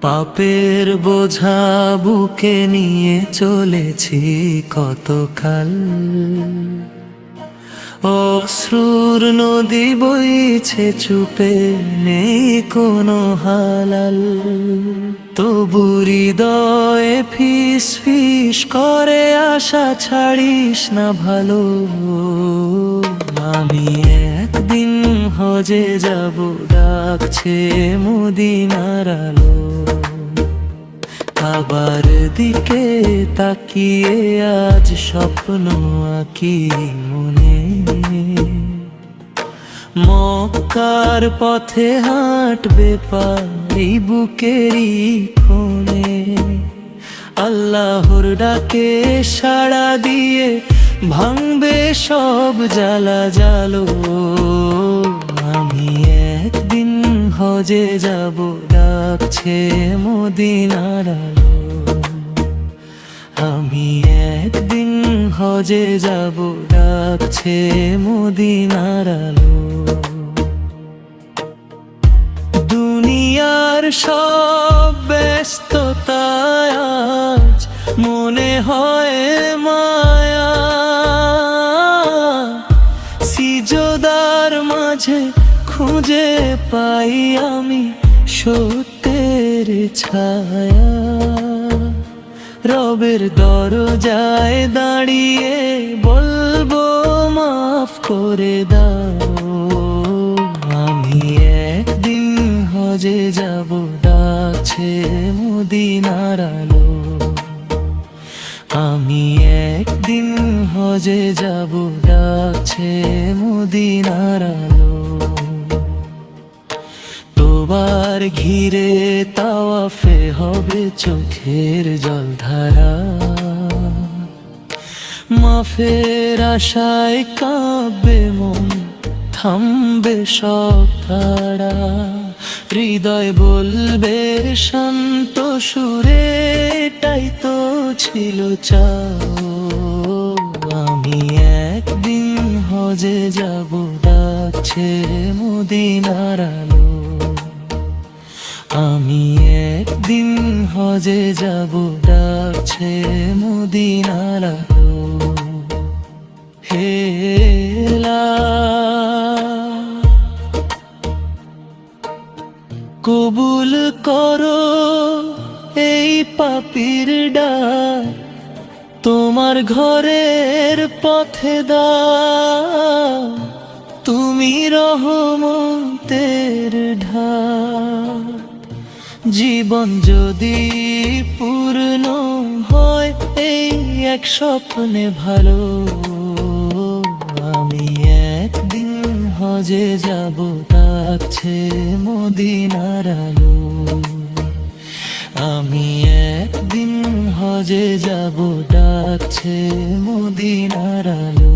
পাপের বোঝা বুকে নিয়ে চলেছি কতকাল, অশ্রুর নদী বইছে চুপে, নেই কোনো হালাল। তবু হৃদয়ে ফিস ফিস করে আশা ছাড়িস না ভালো। আমি একদিন হজে যাব, ডাকছে মদিনার আলো। কাবার দিকে তাকিয়ে আজ স্বপ্ন আঁকি মনে, মক্কার পথে হাঁটবে পাই বুকেরই কোণে। আল্লাহর ডাকে সাড়া দিয়ে ভাঙবে সব জ্বালা জালো। আমি একদিন হজে যাব, ডাকছে মদিনার আলো। আমি একদিন হজে যাব, ডাকছে মদিনার আলো। দুনিয়ার সব ব্যস্ততায় আজ মনে হয় মায়া, সিজদার মাঝে খুঁজে পাই আমি সত্যের ছায়া। রবের দরজায় দাঁড়িয়ে বলবো মাফ করে দাও। আমি একদিন হজে যাব, ডাকছে মদিনার আলো। আমি একদিন হজে যাব, ডাকছে মদিনার আলো। তোবার ঘিরে তাওয়াফে হবে চোখের জলধারা, মাফের আশায় কাঁপবে মন, থামবে সব তারা। হৃদয় বলবে শান্ত সুরে, এটাই তো ছিল চাও। আমি একদিন হজে যাব, ডাকছে মদিনার আলো। আমি একদিন হজে যাব, ডাকছে মদিনার আলো। হে কবুল করো এই পাপীর ডাক, তোমার ঘরের পথে দাও। তুমি রহমতের ঢাক, জীবন যদি পূর্ণ হয় এই এক স্বপ্নে ভালো। আমি একদিন হজে যাব, ডাকছে মদিনার আলো। আমি একদিন হজে যাব, ডাকছে মদিনার আলো।